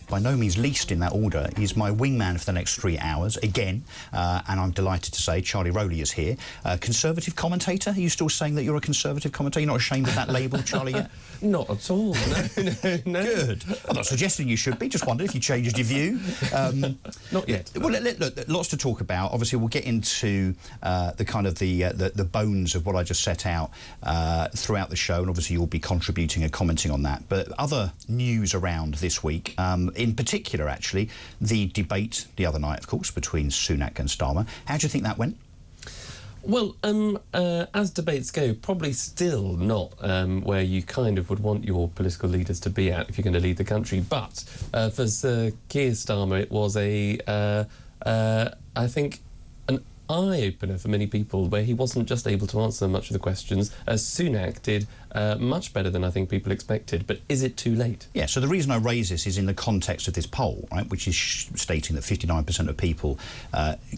by no means least in that order, is my wingman for the next 3 hours, again, and I'm delighted to say Charlie Rowley is here. Conservative commentator? Are you still saying that you're a conservative commentator? You're not ashamed of that label, Charlie, yet? Not at all, no. Good. I'm not suggesting you should be, just wondered if you changed your view. Not yet. Well, look, lots to talk about. Obviously, we'll get into the kind of the bones of what I just set out throughout the show, and obviously you'll be contributing and commenting on that. But other news around this week, in particular, actually, the debate the other night, of course, between Sunak and Starmer. How do you think that went? Well, as debates go, probably still not where you kind of would want your political leaders to be at if you're going to lead the country. But for Sir Keir Starmer, it was I think, an eye-opener for many people, where he wasn't just able to answer much of the questions. Sunak did much better than I think people expected. But is it too late? Yeah, so the reason I raise this is in the context of this poll, right, which is stating that 59% of people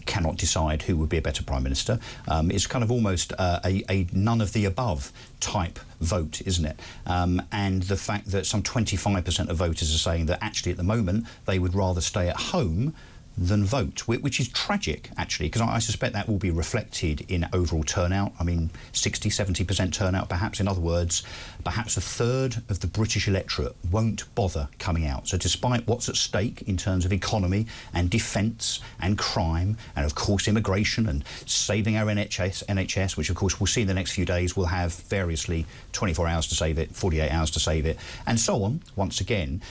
cannot decide who would be a better Prime Minister. It's kind of almost a none-of-the-above type vote, isn't it? And the fact that some 25% of voters are saying that actually at the moment they would rather stay at home than vote, which is tragic, actually, because I suspect that will be reflected in overall turnout. I mean, 60–70% turnout, perhaps. In other words, perhaps a third of the British electorate won't bother coming out. So despite what's at stake in terms of economy and defence and crime and, of course, immigration and saving our NHS, which, of course, we'll see in the next few days, will have variously 24 hours to save it, 48 hours to save it, and so on, once again.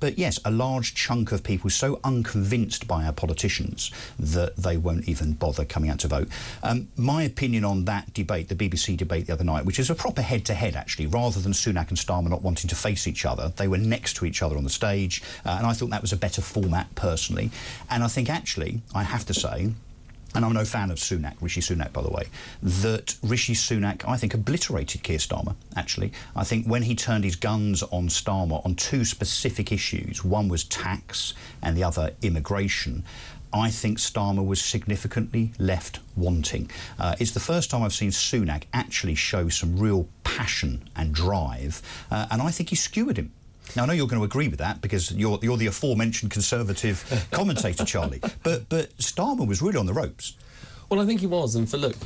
But, yes, a large chunk of people so unconvinced by our politicians that they won't even bother coming out to vote. My opinion on that debate, the BBC debate the other night, which is a proper head-to-head, actually, rather than Sunak and Starmer not wanting to face each other, they were next to each other on the stage, and I thought that was a better format, personally. And I think, actually, I have to say, and I'm no fan of Sunak, Rishi Sunak, by the way, that Rishi Sunak, I think, obliterated Keir Starmer, actually. I think when he turned his guns on Starmer on two specific issues, one was tax and the other immigration, I think Starmer was significantly left wanting. It's the first time I've seen Sunak actually show some real passion and drive, and I think he skewered him. Now, I know you're going to agree with that because you're the aforementioned conservative commentator, Charlie, but Starmer was really on the ropes. Well, I think he was, and look,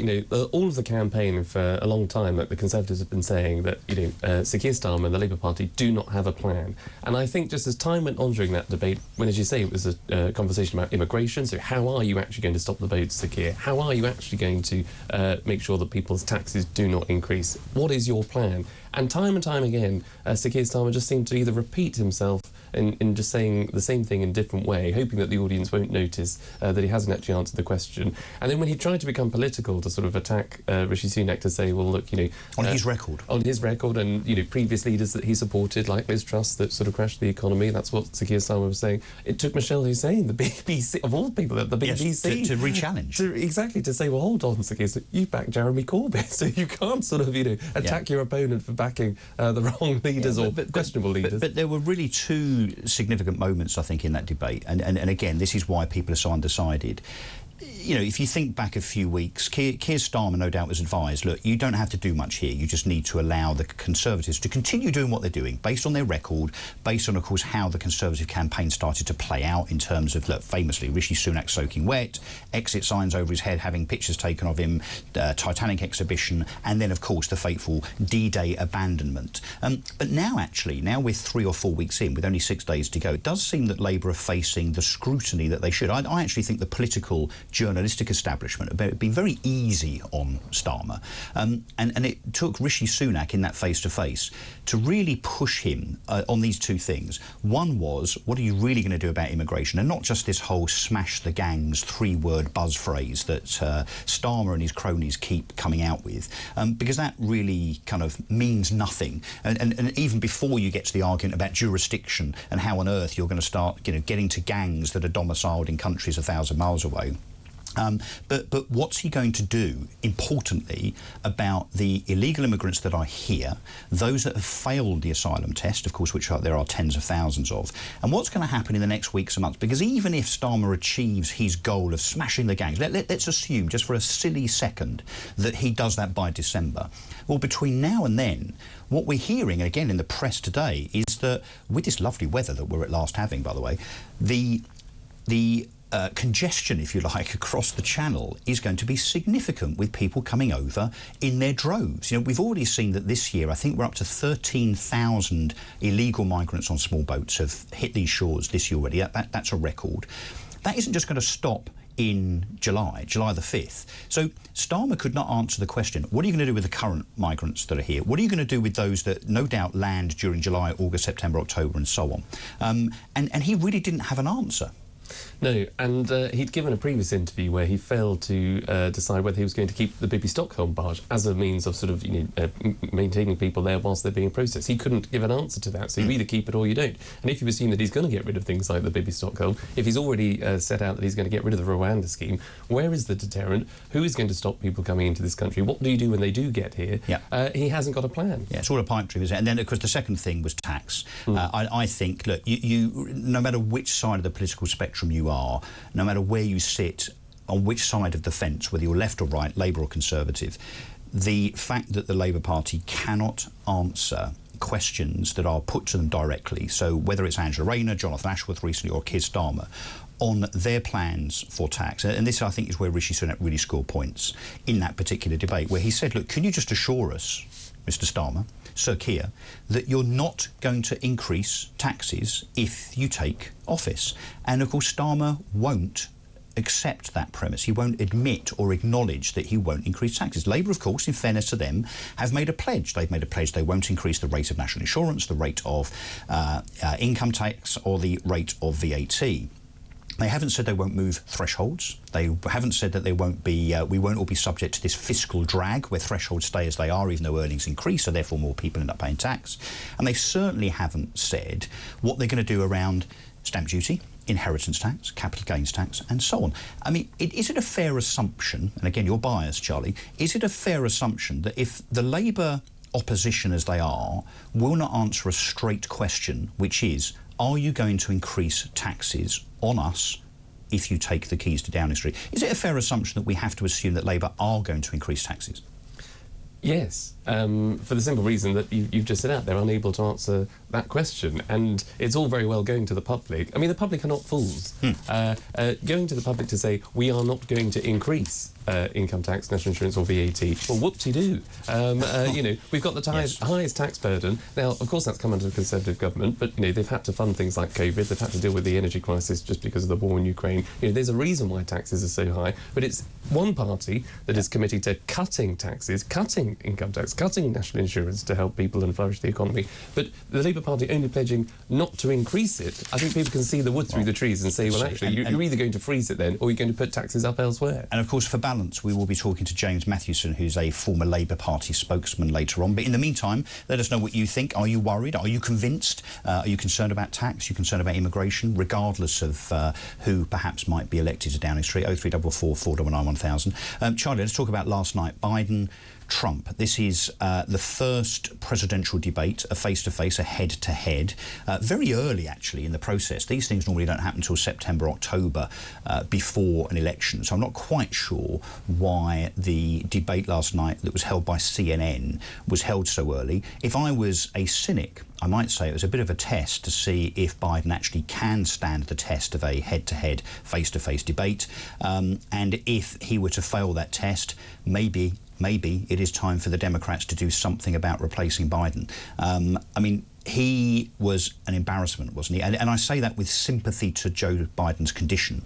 all of the campaign for a long time, the Conservatives have been saying that, Sir Keir Starmer and the Labour Party do not have a plan. And I think just as time went on during that debate, when, as you say, it was a conversation about immigration, so how are you actually going to stop the votes, Sir Keir? How are you actually going to make sure that people's taxes do not increase? What is your plan? And time again, Sir Keir Starmer just seemed to either repeat himself in just saying the same thing in a different way, hoping that the audience won't notice that he hasn't actually answered the question. And then when he tried to become political to sort of attack Rishi Sunak to say, well, look, on his record. On his record, and, previous leaders that he supported, like Liz Truss, that sort of crashed the economy, that's what Sir Keir Starmer was saying. It took Michelle Hussein, the BBC, of all people, the BBC... Yes, to re-challenge. Exactly, to say, well, hold on, Sir Keir, so you backed Jeremy Corbyn, so you can't sort of, attack your opponent for backing the wrong leaders or questionable leaders. But there were really two significant moments, I think, in that debate. And again, this is why people are so undecided. If you think back a few weeks, Keir Starmer no doubt was advised, look, you don't have to do much here. You just need to allow the Conservatives to continue doing what they're doing, based on their record, based on, of course, how the Conservative campaign started to play out in terms of, look, famously, Rishi Sunak soaking wet, exit signs over his head, having pictures taken of him, Titanic exhibition, and then, of course, the fateful D-Day abandonment. But now, actually, we're 3 or 4 weeks in, with only 6 days to go, it does seem that Labour are facing the scrutiny that they should. I actually think the political journalistic establishment have been very easy on Starmer, and it took Rishi Sunak in that face-to-face to really push him on these two things. One was, what are you really going to do about immigration, and not just this whole smash the gangs 3-word buzz phrase that Starmer and his cronies keep coming out with, because that really kind of means nothing, and even before you get to the argument about jurisdiction and how on earth you're going to start getting to gangs that are domiciled in countries 1,000 miles away, But what's he going to do, importantly, about the illegal immigrants that are here, those that have failed the asylum test, of course, which there are tens of thousands of, and what's going to happen in the next weeks and months? Because even if Starmer achieves his goal of smashing the gangs, let's assume, just for a silly second, that he does that by December. Well, between now and then, what we're hearing, again in the press today, is that with this lovely weather that we're at last having, by the way, the congestion, if you like, across the channel is going to be significant, with people coming over in their droves. You know, we've already seen that this year, I think we're up to 13,000 illegal migrants on small boats have hit these shores this year already. That's a record. That isn't just going to stop in July the 5th. So Starmer could not answer the question, what are you going to do with the current migrants that are here? What are you going to do with those that no doubt land during July, August, September, October and so on? And he really didn't have an answer. No, and he'd given a previous interview where he failed to decide whether he was going to keep the Bibi Stockholm barge as a means of sort of, maintaining people there whilst they're being processed. He couldn't give an answer to that, so you either keep it or you don't. And if you assume that he's going to get rid of things like the Bibi Stockholm, if he's already set out that he's going to get rid of the Rwanda scheme, where is the deterrent? Who is going to stop people coming into this country? What do you do when they do get here? Yeah. He hasn't got a plan. Yeah, it's all a pipe dream, isn't it? And then, of course, the second thing was tax. I think, look, you no matter which side of the political spectrum you are, no matter where you sit, on which side of the fence, whether you're left or right, Labour or Conservative, the fact that the Labour Party cannot answer questions that are put to them directly, so whether it's Angela Rayner, Jonathan Ashworth recently, or Keir Starmer, on their plans for tax. And this, I think, is where Rishi Sunak really scored points in that particular debate, where he said, look, can you just assure us, Mr Starmer, Sir Keir, that you're not going to increase taxes if you take office? And of course Starmer won't accept that premise. He won't admit or acknowledge that he won't increase taxes. Labour, of course, in fairness to them, have made a pledge. They've made a pledge they won't increase the rate of national insurance, the rate of income tax or the rate of VAT. They haven't said they won't move thresholds. They haven't said that they won't be, we won't all be subject to this fiscal drag where thresholds stay as they are even though earnings increase, so therefore more people end up paying tax. And they certainly haven't said what they're going to do around stamp duty, inheritance tax, capital gains tax and so on. I mean, is it a fair assumption, and again you're biased, Charlie, is it a fair assumption that if the Labour opposition as they are will not answer a straight question, which is, are you going to increase taxes on us if you take the keys to Downing Street? Is it a fair assumption that we have to assume that Labour are going to increase taxes? Yes, for the simple reason that you've just said out, they're unable to answer that question. And it's all very well going to the public. I mean, the public are not fools. Going to the public to say, we are not going to increase income tax, national insurance or VAT, well, whoop-de-doo. We've got the highest tax burden. Now, of course, that's come under the Conservative government, but, they've had to fund things like COVID, they've had to deal with the energy crisis just because of the war in Ukraine. There's a reason why taxes are so high, but it's one party that is committed to cutting taxes, cutting income tax, cutting national insurance to help people and flourish the economy, but the Labour Party only pledging not to increase it. I think people can see the wood through the trees and say, well, actually, you're either going to freeze it then, or you're going to put taxes up elsewhere. And, of course, for balance, we will be talking to James Matthewson, who's a former Labour Party spokesman, later on. But in the meantime, let us know what you think. Are you worried? Are you convinced? Are you concerned about tax? Are you concerned about immigration, regardless of who perhaps might be elected to Downing Street? 0344 499 1000. Charlie, let's talk about last night. Biden, Trump. This is the first presidential debate, a face-to-face, a head-to-head. Very early, actually, in the process. These things normally don't happen until September, October, before an election. So I'm not quite sure why the debate last night that was held by CNN was held so early. If I was a cynic, I might say it was a bit of a test to see if Biden actually can stand the test of a head-to-head, face-to-face debate. And if he were to fail that test, maybe it is time for the Democrats to do something about replacing Biden. I mean, he was an embarrassment, wasn't he? And I say that with sympathy to Joe Biden's condition.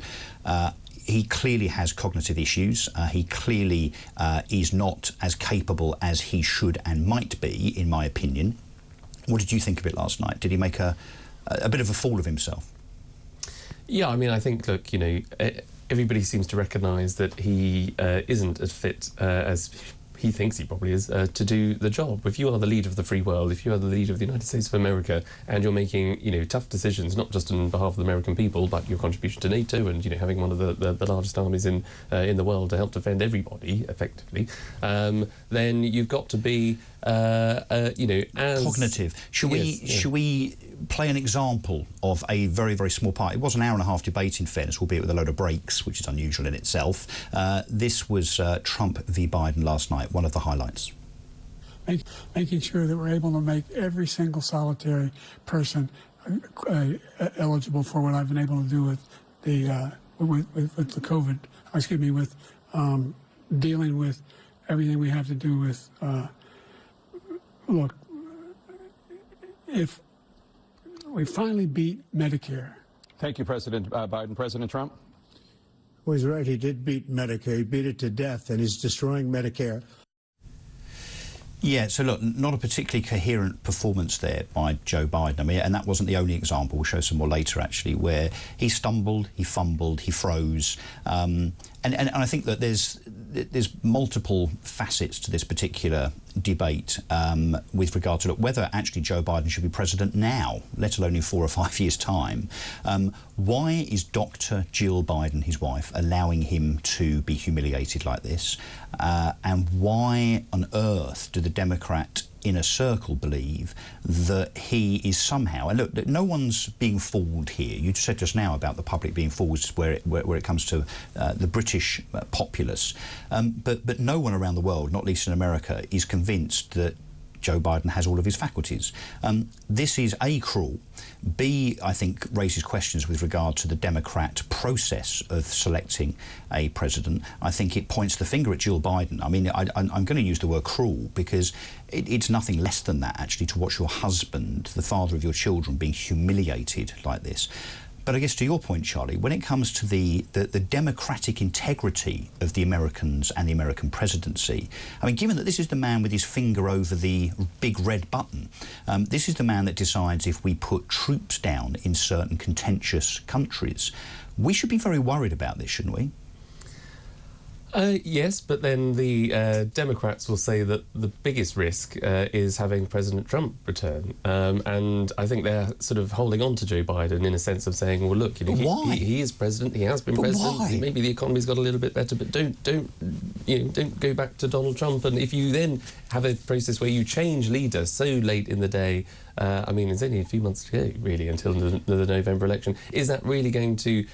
He clearly has cognitive issues. He clearly is not as capable as he should and might be, in my opinion. What did you think of it last night? Did he make a bit of a fool of himself? Yeah, I mean, I think, look, everybody seems to recognise that he isn't as fit as he thinks he probably is, to do the job. If you are the leader of the free world, if you are the leader of the United States of America, and you're making, tough decisions, not just on behalf of the American people, but your contribution to NATO and, having one of the largest armies in the world to help defend everybody, effectively, then you've got to be, as... Cognitive. Should we play an example of a very, very small part? It was an hour-and-a-half debate, in fairness, albeit with a load of breaks, which is unusual in itself. This was Trump v. Biden last night, one of the highlights. Making sure that we're able to make every single solitary person eligible for what I've been able to do with the COVID. With dealing with everything we have to do with. Look, if we finally beat Medicare. Thank you, President Biden. President Trump? Well, he's right. He did beat Medicare. He beat it to death, and he's destroying Medicare. Yeah, so look, not a particularly coherent performance there by Joe Biden. I mean, and that wasn't the only example. We'll show some more later, actually, where he stumbled, he fumbled, he froze. And I think that there's multiple facets to this particular debate with regard to whether actually Joe Biden should be president now, let alone in 4 or 5 years' time. Why is Dr. Jill Biden, his wife, allowing him to be humiliated like this? And why on earth do the Democrat inner circle believe that he is somehow, and look, no one's being fooled here. You said just now about the public being fooled where it comes to the British populace, but no one around the world, not least in America, is convinced that Joe Biden has all of his faculties. This is A, cruel, B, I think raises questions with regard to the Democrat process of selecting a president. I think it points the finger at Jill Biden. I mean, I'm going to use the word cruel because it's nothing less than that, actually, to watch your husband, the father of your children, being humiliated like this. But I guess to your point, Charlie, when it comes to the democratic integrity of the Americans and the American presidency, I mean, given that this is the man with his finger over the big red button, this is the man that decides if we put troops down in certain contentious countries, we should be very worried about this, shouldn't we? Yes, but then the Democrats will say that the biggest risk is having President Trump return. And I think they're sort of holding on to Joe Biden in a sense of saying, well, look, he is president, he has been president, why? Maybe the economy's got a little bit better, but don't go back to Donald Trump. And if you then have a process where you change leader so late in the day, I mean, it's only a few months to go, really, until the November election. Is that really going to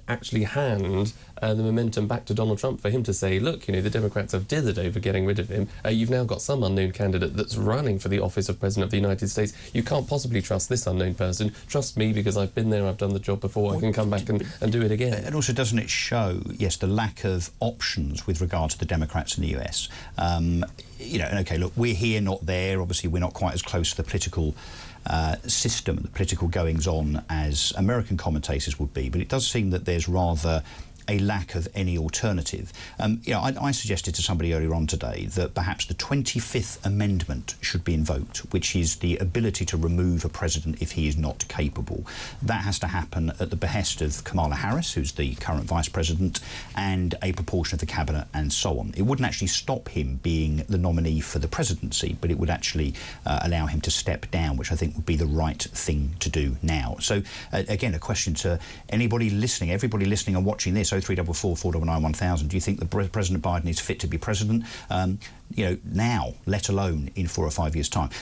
actually hand the momentum back to Donald Trump for him to say, look, the Democrats have dithered over getting rid of him. You've now got some unknown candidate that's running for the office of President of the United States. You can't possibly trust this unknown person. Trust me, because I've been there, I've done the job before, I can come back and do it again. And also, doesn't it show, yes, the lack of options with regard to the Democrats in the US? And OK, look, we're here, not there. Obviously, we're not quite as close to the political system, the political goings-on as American commentators would be, but it does seem that there's rather a lack of any alternative. I suggested to somebody earlier on today that perhaps the 25th Amendment should be invoked, which is the ability to remove a president if he is not capable. That has to happen at the behest of Kamala Harris, who's the current vice president, and a proportion of the cabinet and so on. It wouldn't actually stop him being the nominee for the presidency, but it would actually allow him to step down, which I think would be the right thing to do now. So, again, a question to anybody listening, everybody listening and watching this, 0344 499 1000. Do you think that President Biden is fit to be president? Now, let alone in 4 or 5 years' time?